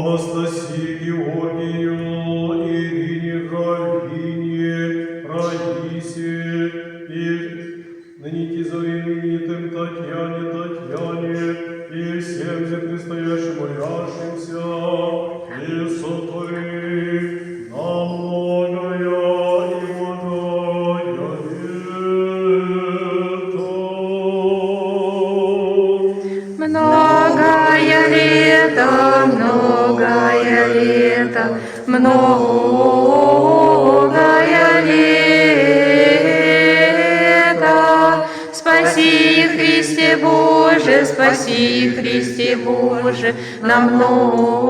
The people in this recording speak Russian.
Анастасии Георгию, Ирине Галине, Раисе, и ныне знаменитым Татьяне, и всем предстоящим молящимся, и сотвори нам многое и многое лето. Многое лето, многое лето. Спаси, Христе Боже, спаси, Христе Боже, на многое